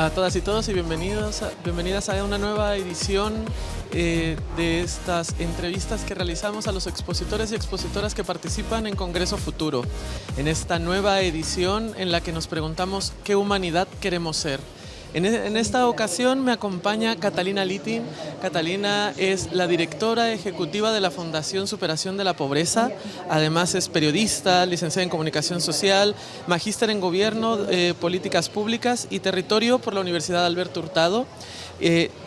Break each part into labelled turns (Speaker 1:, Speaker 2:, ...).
Speaker 1: Hola a todas y todos y bienvenidas a una nueva edición de estas entrevistas que realizamos a los expositores y expositoras que participan en Congreso Futuro. En esta nueva edición en la que nos preguntamos ¿qué humanidad queremos ser? En esta ocasión me acompaña Catalina Littin. Catalina es la directora ejecutiva de la Fundación Superación de la Pobreza. Además es periodista, licenciada en Comunicación Social, magíster en Gobierno, Políticas Públicas y Territorio por la Universidad Alberto Hurtado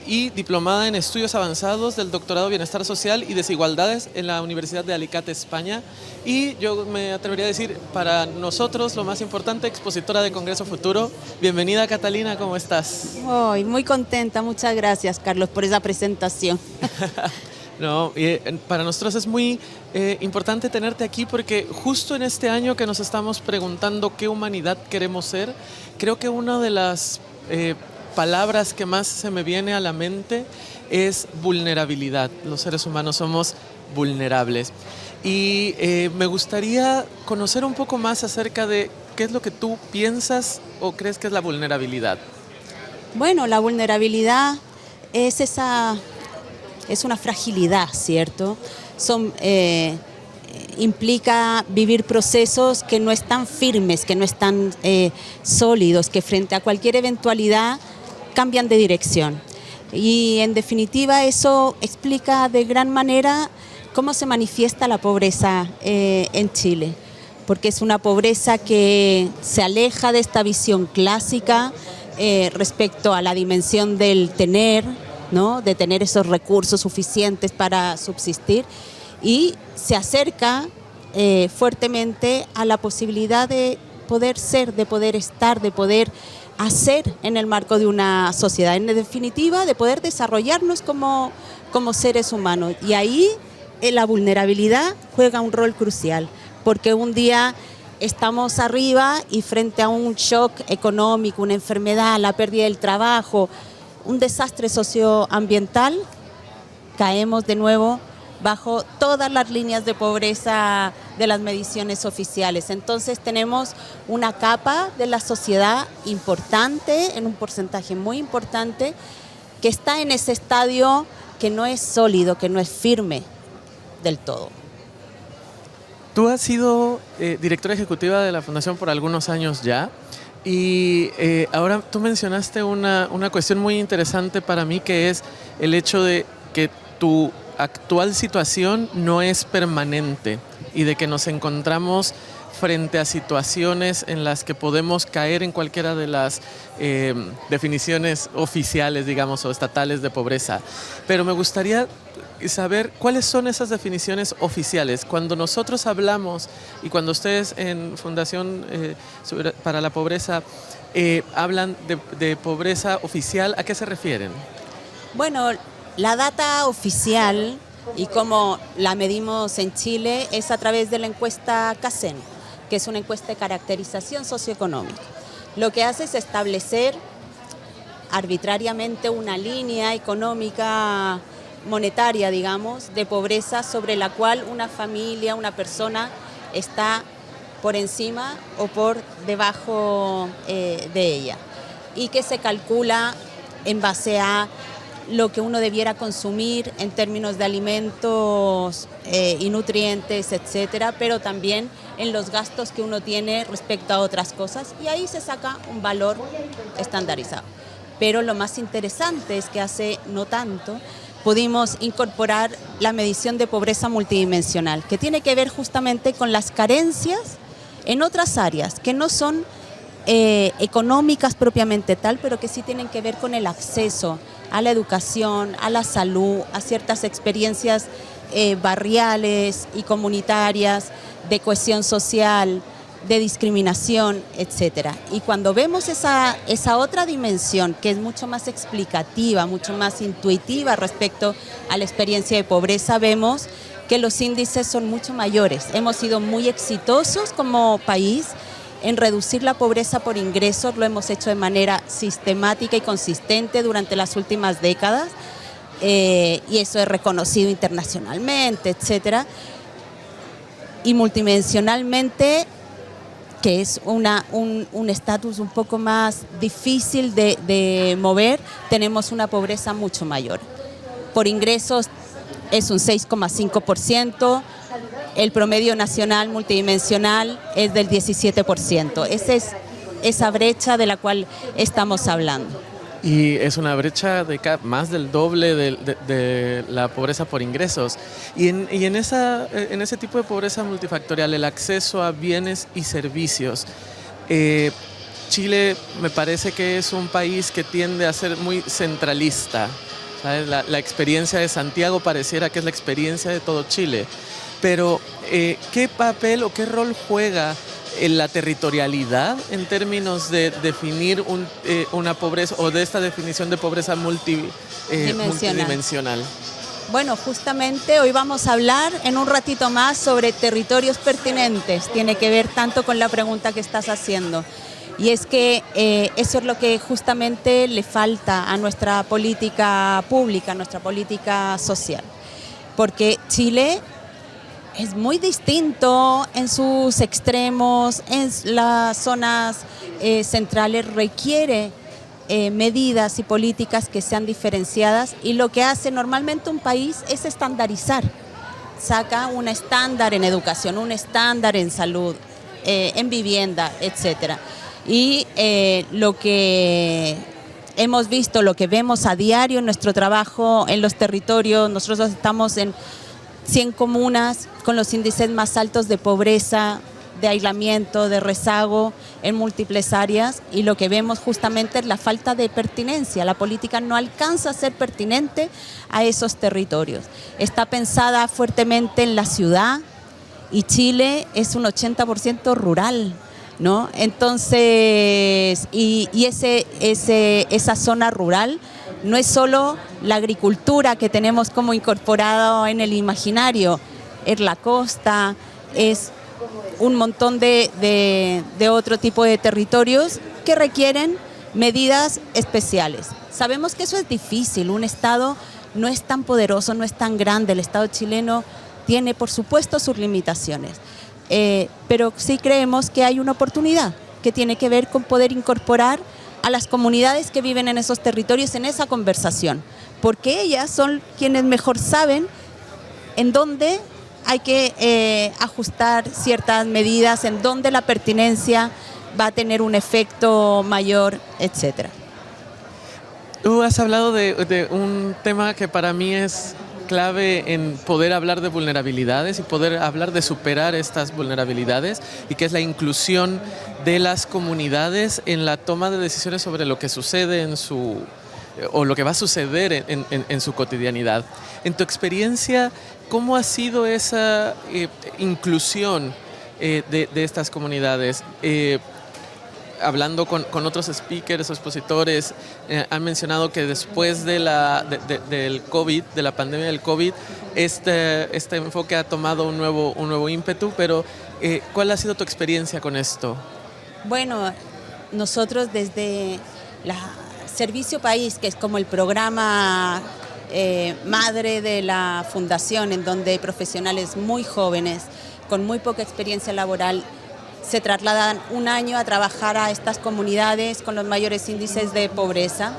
Speaker 1: y diplomada en Estudios Avanzados del Doctorado Bienestar Social y Desigualdades en la Universidad de Alicante, España. Y yo me atrevería a decir, para nosotros, lo más importante, expositora de Congreso Futuro. Bienvenida, Catalina, ¿cómo estás?
Speaker 2: Muy contenta, muchas gracias, Carlos, por esa presentación.
Speaker 1: No, para nosotros es muy importante tenerte aquí porque justo en este año que nos estamos preguntando qué humanidad queremos ser, creo que una de las palabras que más se me viene a la mente es vulnerabilidad. Los seres humanos somos vulnerables. Y me gustaría conocer un poco más acerca de qué es lo que tú piensas o crees que es la vulnerabilidad.
Speaker 2: Bueno, la vulnerabilidad es una fragilidad, ¿cierto? Implica vivir procesos que no están firmes, que no están sólidos, que frente a cualquier eventualidad cambian de dirección. Y en definitiva eso explica de gran manera cómo se manifiesta la pobreza en Chile, porque es una pobreza que se aleja de esta visión clásica respecto a la dimensión del tener, ¿no? De tener esos recursos suficientes para subsistir, y se acerca fuertemente a la posibilidad de poder ser, de poder estar, de poder hacer en el marco de una sociedad, en definitiva de poder desarrollarnos como seres humanos. Y ahí la vulnerabilidad juega un rol crucial, porque un día estamos arriba y frente a un shock económico, una enfermedad, la pérdida del trabajo, un desastre socioambiental, caemos de nuevo bajo todas las líneas de pobreza de las mediciones oficiales. Entonces tenemos una capa de la sociedad importante, en un porcentaje muy importante, que está en ese estadio que no es sólido, que no es firme del todo.
Speaker 1: Tú has sido directora ejecutiva de la Fundación por algunos años ya y ahora tú mencionaste una cuestión muy interesante para mí, que es el hecho de que tu actual situación no es permanente y de que nos encontramos frente a situaciones en las que podemos caer en cualquiera de las definiciones oficiales, digamos, o estatales de pobreza. Pero me gustaría saber cuáles son esas definiciones oficiales. Cuando nosotros hablamos y cuando ustedes en Fundación para la Pobreza hablan de pobreza oficial, ¿a qué se refieren?
Speaker 2: Bueno, la data oficial y cómo la medimos en Chile es a través de la encuesta CACEN, que es una encuesta de caracterización socioeconómica. Lo que hace es establecer arbitrariamente una línea económica monetaria, digamos, de pobreza sobre la cual una familia, una persona está por encima o por debajo de ella, y que se calcula en base a lo que uno debiera consumir en términos de alimentos y nutrientes, etcétera, pero también en los gastos que uno tiene respecto a otras cosas, y ahí se saca un valor estandarizado. Pero lo más interesante es que hace no tanto pudimos incorporar la medición de pobreza multidimensional, que tiene que ver justamente con las carencias en otras áreas que no son económicas propiamente tal, pero que sí tienen que ver con el acceso a la educación, a la salud, a ciertas experiencias barriales y comunitarias, de cohesión social, de discriminación, etcétera. Y cuando vemos esa otra dimensión, que es mucho más explicativa, mucho más intuitiva respecto a la experiencia de pobreza, vemos que los índices son mucho mayores. Hemos sido muy exitosos como país en reducir la pobreza por ingresos, lo hemos hecho de manera sistemática y consistente durante las últimas décadas, y eso es reconocido internacionalmente, etcétera. Y multidimensionalmente que es un estatus un poco más difícil de mover, tenemos una pobreza mucho mayor. Por ingresos es un 6,5%, el promedio nacional multidimensional es del 17%. Esa es esa brecha de la cual estamos hablando.
Speaker 1: Y es una brecha de más del doble de la pobreza por ingresos. Y en ese tipo de pobreza multifactorial, el acceso a bienes y servicios. Chile me parece que es un país que tiende a ser muy centralista, ¿sabes? La experiencia de Santiago pareciera que es la experiencia de todo Chile. Pero, ¿qué papel o qué rol juega en la territorialidad en términos de definir una pobreza o de esta definición de pobreza multidimensional?
Speaker 2: Bueno, justamente hoy vamos a hablar en un ratito más sobre territorios pertinentes. Tiene que ver tanto con la pregunta que estás haciendo. Y es que eso es lo que justamente le falta a nuestra política pública, a nuestra política social. Porque Chile es muy distinto en sus extremos, en las zonas centrales, requiere medidas y políticas que sean diferenciadas, y lo que hace normalmente un país es estandarizar. Saca un estándar en educación, un estándar en salud, en vivienda, etcétera. Y lo que hemos visto, lo que vemos a diario en nuestro trabajo en los territorios, nosotros estamos en 100 comunas con los índices más altos de pobreza, de aislamiento, de rezago en múltiples áreas, y lo que vemos justamente es la falta de pertinencia. La política no alcanza a ser pertinente a esos territorios. Está pensada fuertemente en la ciudad, y Chile es un 80% rural, ¿no? Entonces, esa zona rural no es solo la agricultura que tenemos como incorporado en el imaginario, es la costa, es un montón de otro tipo de territorios que requieren medidas especiales. Sabemos que eso es difícil, un Estado no es tan poderoso, no es tan grande, el Estado chileno tiene por supuesto sus limitaciones, pero sí creemos que hay una oportunidad que tiene que ver con poder incorporar a las comunidades que viven en esos territorios en esa conversación, porque ellas son quienes mejor saben en dónde hay que ajustar ciertas medidas, en dónde la pertinencia va a tener un efecto mayor, etcétera.
Speaker 1: Tú has hablado de un tema que para mí es clave en poder hablar de vulnerabilidades y poder hablar de superar estas vulnerabilidades, y que es la inclusión de las comunidades en la toma de decisiones sobre lo que sucede o lo que va a suceder en su cotidianidad. En tu experiencia, ¿cómo ha sido esa inclusión de estas comunidades? Hablando con otros speakers o expositores, han mencionado que después del COVID, de la pandemia del COVID, este enfoque ha tomado un nuevo ímpetu, pero ¿cuál ha sido tu experiencia con esto?
Speaker 2: Bueno, nosotros desde la Servicio País, que es como el programa madre de la fundación, en donde profesionales muy jóvenes, con muy poca experiencia laboral, se trasladan un año a trabajar a estas comunidades con los mayores índices de pobreza.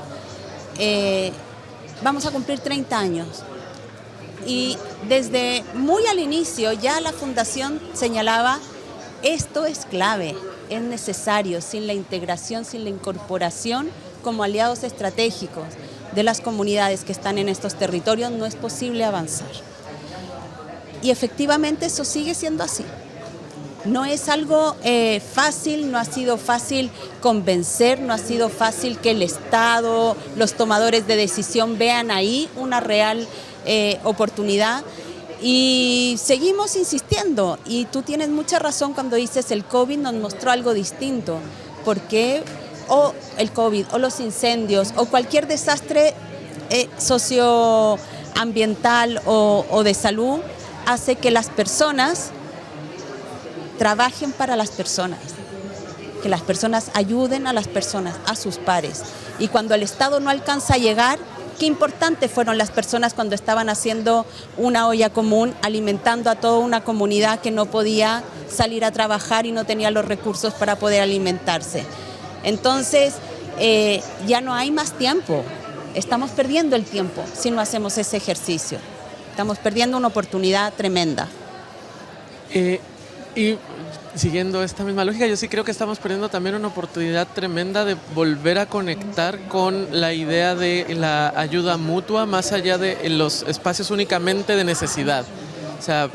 Speaker 2: Vamos a cumplir 30 años. Y desde muy al inicio ya la fundación señalaba, esto es clave, es necesario, sin la integración, sin la incorporación como aliados estratégicos de las comunidades que están en estos territorios, no es posible avanzar. Y efectivamente eso sigue siendo así. No es algo fácil, no ha sido fácil convencer, no ha sido fácil que el Estado, los tomadores de decisión vean ahí una real oportunidad, y seguimos insistiendo. Y tú tienes mucha razón cuando dices el COVID nos mostró algo distinto, porque o el COVID o los incendios o cualquier desastre socioambiental o de salud hace que las personas trabajen para las personas, que las personas ayuden a las personas, a sus pares. Y cuando el Estado no alcanza a llegar, qué importantes fueron las personas cuando estaban haciendo una olla común, alimentando a toda una comunidad que no podía salir a trabajar y no tenía los recursos para poder alimentarse. Entonces, ya no hay más tiempo. Estamos perdiendo el tiempo si no hacemos ese ejercicio. Estamos perdiendo una oportunidad tremenda.
Speaker 1: Y siguiendo esta misma lógica, yo sí creo que estamos perdiendo también una oportunidad tremenda de volver a conectar con la idea de la ayuda mutua más allá de los espacios únicamente de necesidad. O sea,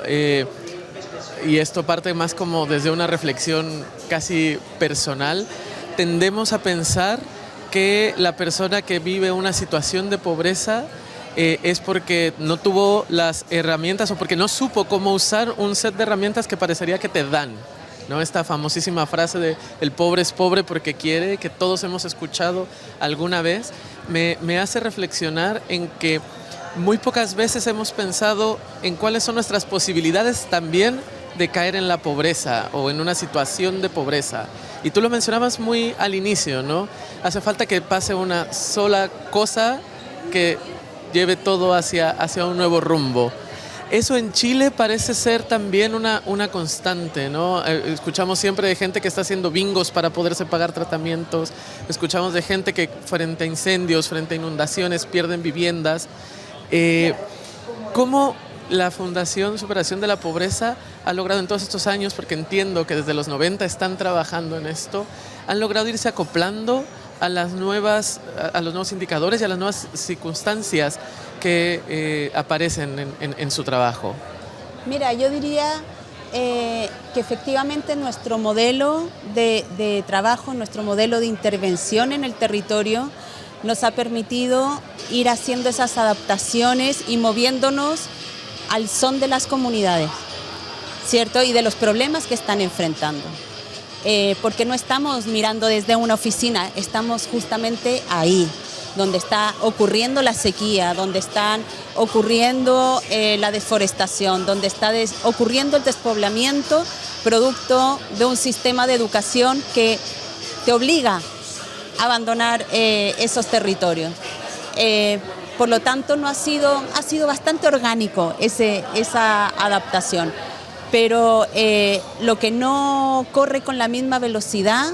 Speaker 1: y esto parte más como desde una reflexión casi personal. Tendemos a pensar que la persona que vive una situación de pobreza es porque no tuvo las herramientas o porque no supo cómo usar un set de herramientas que parecería que te dan, ¿no? Esta famosísima frase de el pobre es pobre porque quiere, que todos hemos escuchado alguna vez, me hace reflexionar en que muy pocas veces hemos pensado en cuáles son nuestras posibilidades también de caer en la pobreza o en una situación de pobreza. Y tú lo mencionabas muy al inicio, ¿no? Hace falta que pase una sola cosa que lleve todo hacia un nuevo rumbo. Eso en Chile parece ser también una constante, ¿no? Escuchamos siempre de gente que está haciendo bingos para poderse pagar tratamientos, escuchamos de gente que frente a incendios, frente a inundaciones, pierden viviendas. ¿Cómo la Fundación Superación de la Pobreza ha logrado en todos estos años, porque entiendo que desde los 90 están trabajando en esto, han logrado irse acoplando a los nuevos indicadores y a las nuevas circunstancias que aparecen en su trabajo?
Speaker 2: Mira, yo diría que efectivamente nuestro modelo de trabajo, nuestro modelo de intervención en el territorio nos ha permitido ir haciendo esas adaptaciones y moviéndonos al son de las comunidades, ¿cierto? Y de los problemas que están enfrentando. Porque no estamos mirando desde una oficina, estamos justamente ahí, donde está ocurriendo la sequía, donde están ocurriendo la deforestación, donde está ocurriendo el despoblamiento, producto de un sistema de educación que te obliga a abandonar esos territorios. Por lo tanto, ha sido bastante orgánico esa adaptación. Pero lo que no corre con la misma velocidad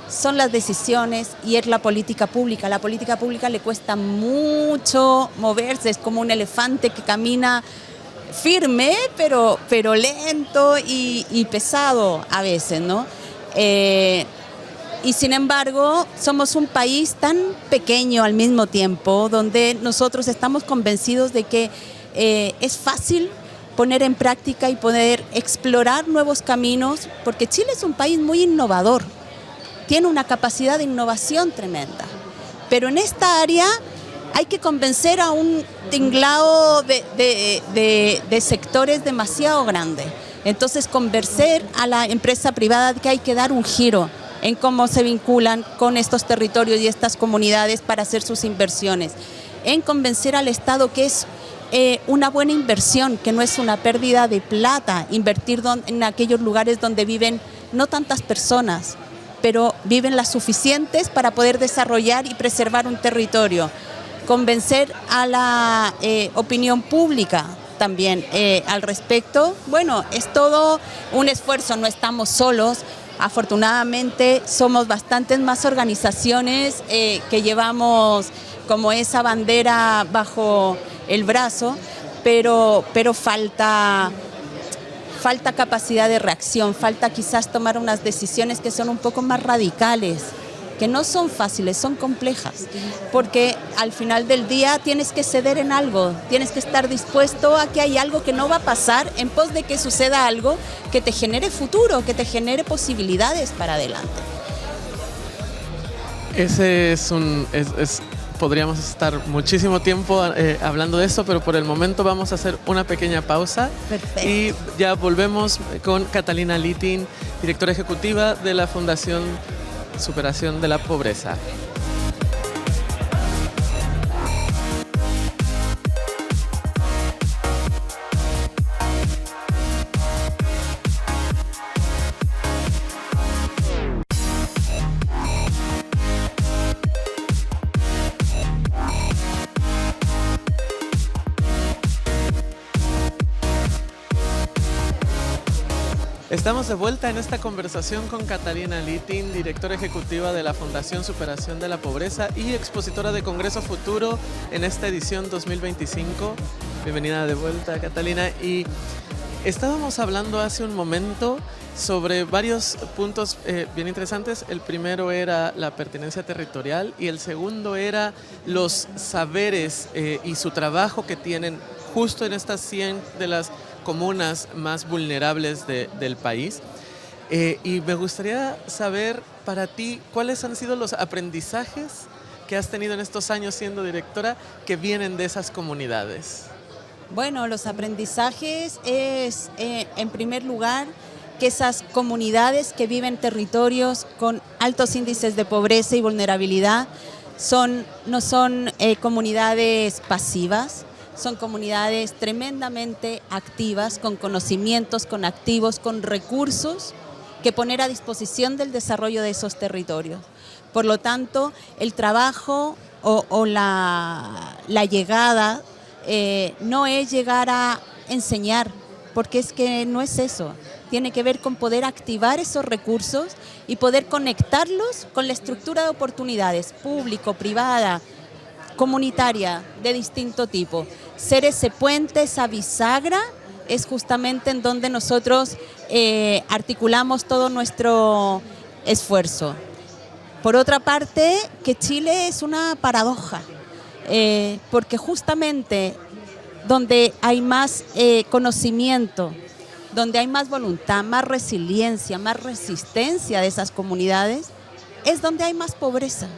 Speaker 2: son las decisiones y es la política pública. A la política pública le cuesta mucho moverse, es como un elefante que camina firme, pero lento y pesado a veces, ¿no? Y sin embargo, somos un país tan pequeño al mismo tiempo, donde nosotros estamos convencidos de que es fácil poner en práctica y poder explorar nuevos caminos, porque Chile es un país muy innovador, tiene una capacidad de innovación tremenda, pero en esta área hay que convencer a un tinglado de sectores demasiado grande. Entonces, convencer a la empresa privada de que hay que dar un giro en cómo se vinculan con estos territorios y estas comunidades para hacer sus inversiones, en convencer al Estado que es una buena inversión, que no es una pérdida de plata, invertir en aquellos lugares donde viven no tantas personas, pero viven las suficientes para poder desarrollar y preservar un territorio. Convencer a la opinión pública también al respecto. Bueno, es todo un esfuerzo, no estamos solos. Afortunadamente somos bastantes más organizaciones que llevamos como esa bandera bajo el brazo, pero falta capacidad de reacción, falta quizás tomar unas decisiones que son un poco más radicales, que no son fáciles, son complejas, porque al final del día tienes que ceder en algo, tienes que estar dispuesto a que hay algo que no va a pasar en pos de que suceda algo que te genere futuro, que te genere posibilidades para adelante.
Speaker 1: Ese podríamos estar muchísimo tiempo hablando de esto, pero por el momento vamos a hacer una pequeña pausa.
Speaker 2: Perfecto.
Speaker 1: Y ya volvemos con Catalina Littin, directora ejecutiva de la Fundación Superación de la Pobreza. Estamos de vuelta en esta conversación con Catalina Littin, directora ejecutiva de la Fundación Superación de la Pobreza y expositora de Congreso Futuro en esta edición 2025. Bienvenida de vuelta, Catalina. Y estábamos hablando hace un momento sobre varios puntos bien interesantes. El primero era la pertenencia territorial y el segundo era los saberes y su trabajo que tienen justo en estas 100 de las comunas más vulnerables del país. Y me gustaría saber para ti cuáles han sido los aprendizajes que has tenido en estos años siendo directora que vienen de esas comunidades.
Speaker 2: Bueno, los aprendizajes es, en primer lugar, que esas comunidades que viven territorios con altos índices de pobreza y vulnerabilidad no son comunidades pasivas. Son comunidades tremendamente activas, con conocimientos, con activos, con recursos que poner a disposición del desarrollo de esos territorios. Por lo tanto, el trabajo o la llegada no es llegar a enseñar, porque es que no es eso. Tiene que ver con poder activar esos recursos y poder conectarlos con la estructura de oportunidades público, privada, comunitaria, de distinto tipo. Ser ese puente, esa bisagra, es justamente en donde nosotros articulamos todo nuestro esfuerzo. Por otra parte, que Chile es una paradoja, porque justamente donde hay más conocimiento, donde hay más voluntad, más resiliencia, más resistencia de esas comunidades, es donde hay más pobreza.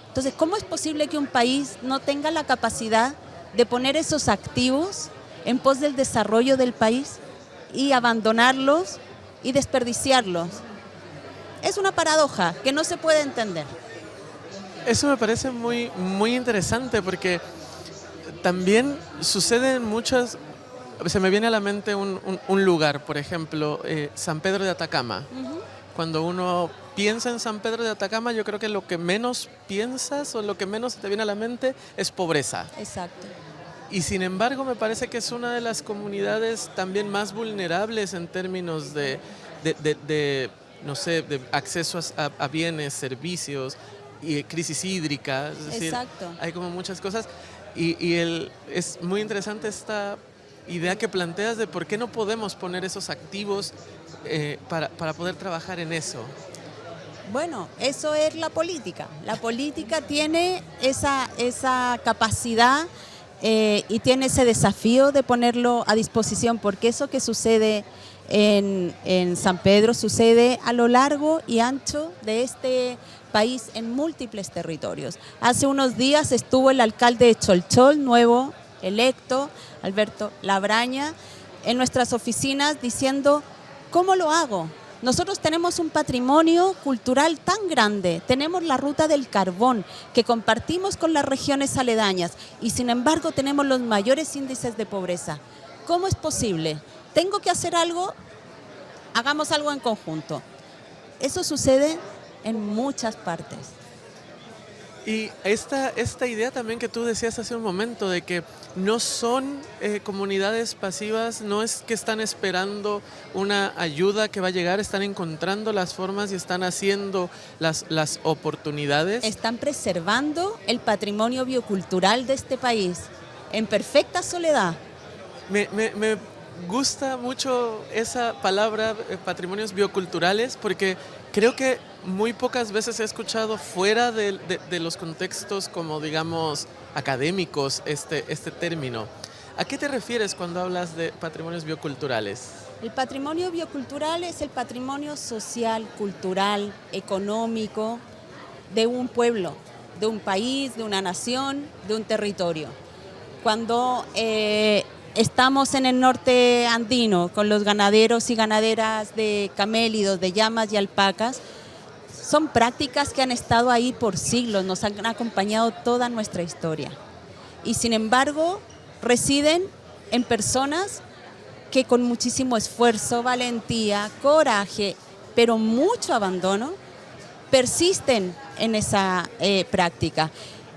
Speaker 2: Entonces, ¿cómo es posible que un país no tenga la capacidad de poner esos activos en pos del desarrollo del país y abandonarlos y desperdiciarlos? Es una paradoja que no se puede entender.
Speaker 1: Eso me parece muy, muy interesante porque también sucede en muchas... Se me viene a la mente un lugar, por ejemplo, San Pedro de Atacama. Cuando uno piensa en San Pedro de Atacama, yo creo que lo que menos piensas o lo que menos te viene a la mente es pobreza.
Speaker 2: Exacto.
Speaker 1: Y sin embargo, me parece que es una de las comunidades también más vulnerables en términos de no sé, de acceso a bienes, servicios y crisis hídrica. Es decir,
Speaker 2: exacto.
Speaker 1: Hay como muchas cosas. Es muy interesante esta idea que planteas de por qué no podemos poner esos activos para poder trabajar en eso.
Speaker 2: Bueno, eso es la política. La política tiene esa capacidad y tiene ese desafío de ponerlo a disposición, porque eso que sucede en San Pedro sucede a lo largo y ancho de este país en múltiples territorios. Hace unos días estuvo el alcalde de Cholchol, nuevo electo, Alberto Labraña, en nuestras oficinas diciendo, ¿cómo lo hago? Nosotros tenemos un patrimonio cultural tan grande, tenemos la ruta del carbón que compartimos con las regiones aledañas y sin embargo tenemos los mayores índices de pobreza. ¿Cómo es posible? ¿Tengo que hacer algo? Hagamos algo en conjunto. Eso sucede en muchas partes.
Speaker 1: Y esta idea también que tú decías hace un momento de que no son comunidades pasivas, no es que están esperando una ayuda que va a llegar, están encontrando las formas y están haciendo las oportunidades.
Speaker 2: Están preservando el patrimonio biocultural de este país en perfecta soledad.
Speaker 1: Me gusta mucho esa palabra, patrimonios bioculturales, porque creo que muy pocas veces he escuchado fuera de los contextos como, digamos, académicos este término. ¿A qué te refieres cuando hablas de patrimonios bioculturales?
Speaker 2: El patrimonio biocultural es el patrimonio social, cultural, económico de un pueblo, de un país, de una nación, de un territorio. Cuando estamos en el norte andino con los ganaderos y ganaderas de camélidos, de llamas y alpacas, son prácticas que han estado ahí por siglos, nos han acompañado toda nuestra historia. Y sin embargo, residen en personas que con muchísimo esfuerzo, valentía, coraje, pero mucho abandono, persisten en esa práctica.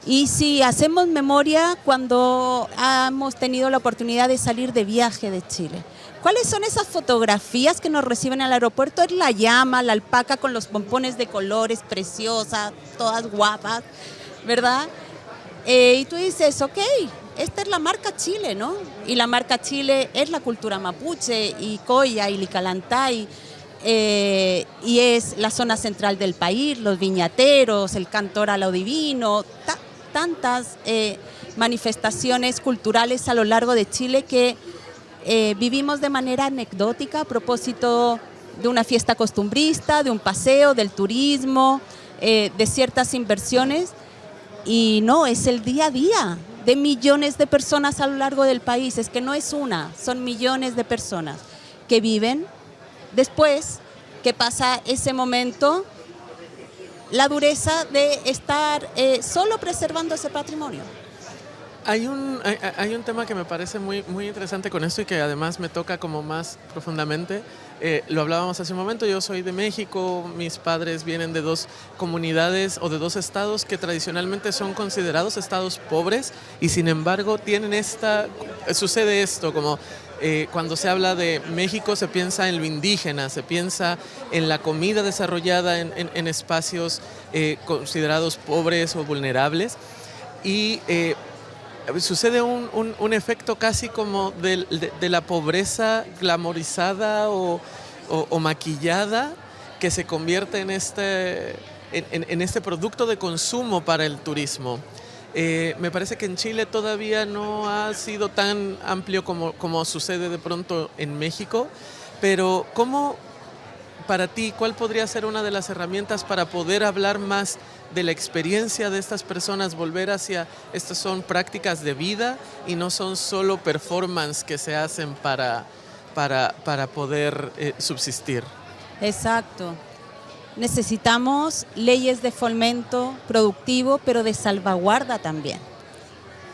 Speaker 2: Y si hacemos memoria, cuando hemos tenido la oportunidad de salir de viaje de Chile, ¿Cuáles son esas fotografías que nos reciben al aeropuerto? Es la llama, la alpaca con los pompones de colores, preciosas, todas guapas, ¿verdad? Y tú dices, ok, esta es la marca Chile, ¿no? Y la marca Chile es la cultura mapuche, y Coya, y Licalantay, y es la zona central del país, los viñateros, el cantor a lo divino, tantas manifestaciones culturales a lo largo de Chile que vivimos de manera anecdótica a propósito de una fiesta costumbrista, de un paseo, del turismo, de ciertas inversiones, y no, es el día a día de millones de personas a lo largo del país. Es que no es una, son millones de personas que viven después que pasa ese momento, la dureza de estar solo preservando ese patrimonio.
Speaker 1: Hay un tema que me parece muy, muy interesante con esto y que además me toca como más profundamente. Lo hablábamos hace un momento, yo soy de México, mis padres vienen de dos comunidades o de dos estados que tradicionalmente son considerados estados pobres y sin embargo sucede esto, como cuando se habla de México se piensa en lo indígena, se piensa en la comida desarrollada en espacios considerados pobres o vulnerables y sucede un efecto casi como de la pobreza glamorizada o maquillada que se convierte en este producto de consumo para el turismo. Me parece que en Chile todavía no ha sido tan amplio como sucede de pronto en México, pero ¿cómo, para ti, cuál podría ser una de las herramientas para poder hablar más de la experiencia de estas personas, volver hacia, estas son prácticas de vida y no son solo performance que se hacen para poder subsistir?
Speaker 2: Exacto. Necesitamos leyes de fomento productivo, pero de salvaguarda también,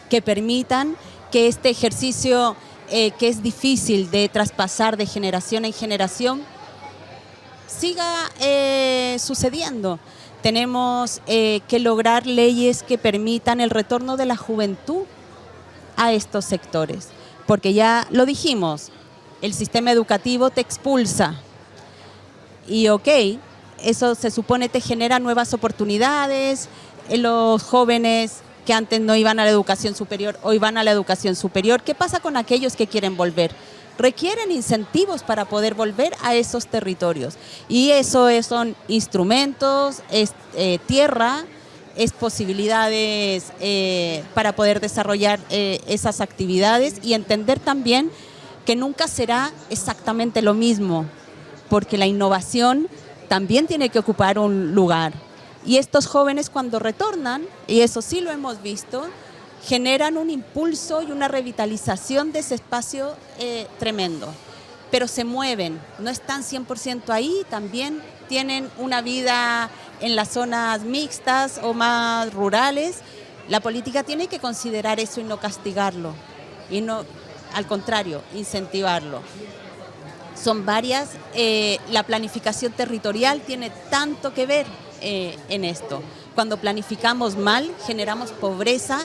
Speaker 2: que permitan que este ejercicio que es difícil de traspasar de generación en generación siga sucediendo. Tenemos que lograr leyes que permitan el retorno de la juventud a estos sectores, porque ya lo dijimos, el sistema educativo te expulsa y ok, eso se supone te genera nuevas oportunidades, los jóvenes que antes no iban a la educación superior, hoy van a la educación superior. ¿Qué pasa con aquellos que quieren volver? Requieren incentivos para poder volver a esos territorios. Y eso son instrumentos, es tierra, es posibilidades para poder desarrollar esas actividades y entender también que nunca será exactamente lo mismo, porque la innovación también tiene que ocupar un lugar. Y estos jóvenes cuando retornan, y eso sí lo hemos visto, generan un impulso y una revitalización de ese espacio tremendo. Pero se mueven, no están 100% ahí, también tienen una vida en las zonas mixtas o más rurales. La política tiene que considerar eso y no castigarlo, y no, al contrario, incentivarlo. Son varias, la planificación territorial tiene tanto que ver en esto. Cuando planificamos mal, generamos pobreza,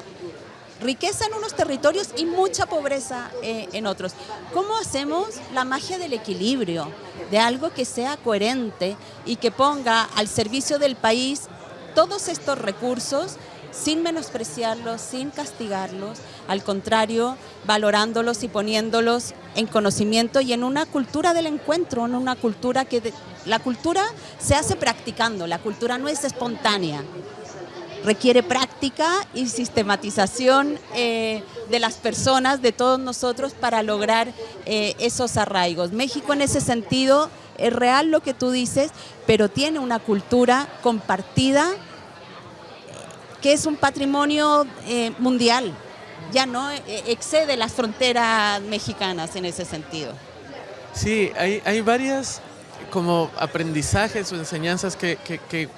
Speaker 2: riqueza en unos territorios y mucha pobreza en otros. ¿Cómo hacemos la magia del equilibrio? De algo que sea coherente y que ponga al servicio del país todos estos recursos sin menospreciarlos, sin castigarlos, al contrario, valorándolos y poniéndolos en conocimiento y en una cultura del encuentro, en una cultura que la cultura se hace practicando, la cultura no es espontánea. Requiere práctica y sistematización de las personas, de todos nosotros, para lograr esos arraigos. México en ese sentido es real lo que tú dices, pero tiene una cultura compartida que es un patrimonio mundial, ya no excede las fronteras mexicanas en ese sentido.
Speaker 1: Sí, hay varias como aprendizajes o enseñanzas que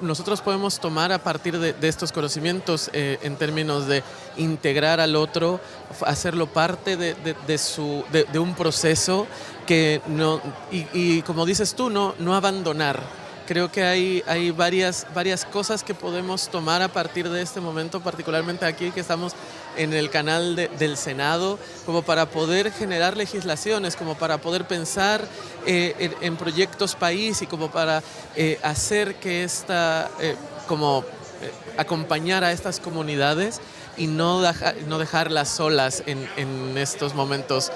Speaker 1: nosotros podemos tomar a partir de estos conocimientos en términos de integrar al otro, hacerlo parte de un proceso que no, y como dices tú, no abandonar, Creo que hay varias cosas que podemos tomar a partir de este momento, particularmente aquí que estamos en el canal del Senado, como para poder generar legislaciones, como para poder pensar en proyectos país y como para hacer que acompañar a estas comunidades y no dejarlas solas en estos momentos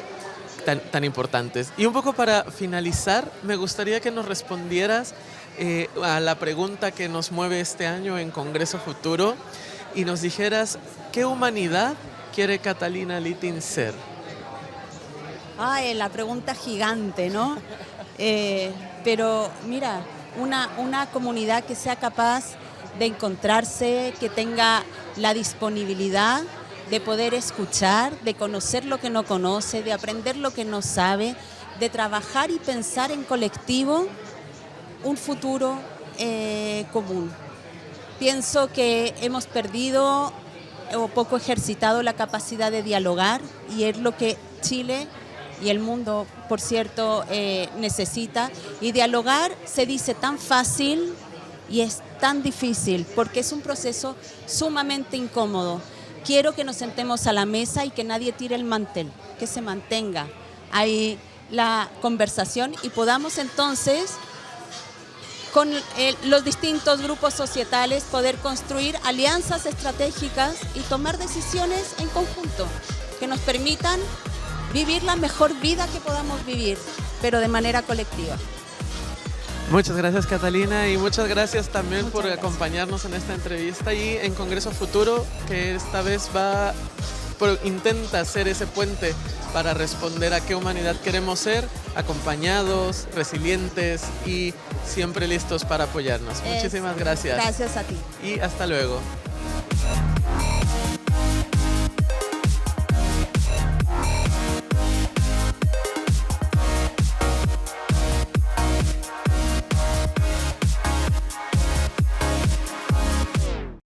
Speaker 1: tan importantes. Y un poco para finalizar, me gustaría que nos respondieras a la pregunta que nos mueve este año en Congreso Futuro y nos dijeras ¿qué humanidad quiere Catalina Littin ser?
Speaker 2: Ay, la pregunta gigante, ¿no? Pero mira, una comunidad que sea capaz de encontrarse, que tenga la disponibilidad de poder escuchar, de conocer lo que no conoce, de aprender lo que no sabe, de trabajar y pensar en colectivo un futuro común. Pienso que hemos perdido o poco ejercitado la capacidad de dialogar y es lo que Chile y el mundo, por cierto, necesita. Y dialogar se dice tan fácil y es tan difícil porque es un proceso sumamente incómodo. Quiero que nos sentemos a la mesa y que nadie tire el mantel, que se mantenga ahí la conversación y podamos entonces con los distintos grupos societales poder construir alianzas estratégicas y tomar decisiones en conjunto que nos permitan vivir la mejor vida que podamos vivir, pero de manera colectiva.
Speaker 1: Muchas gracias, Catalina, y muchas gracias también por acompañarnos en esta entrevista y en Congreso Futuro, que esta vez intenta ser ese puente para responder a qué humanidad queremos ser, acompañados, resilientes y siempre listos para apoyarnos. Muchísimas gracias.
Speaker 2: Gracias a ti.
Speaker 1: Y hasta luego.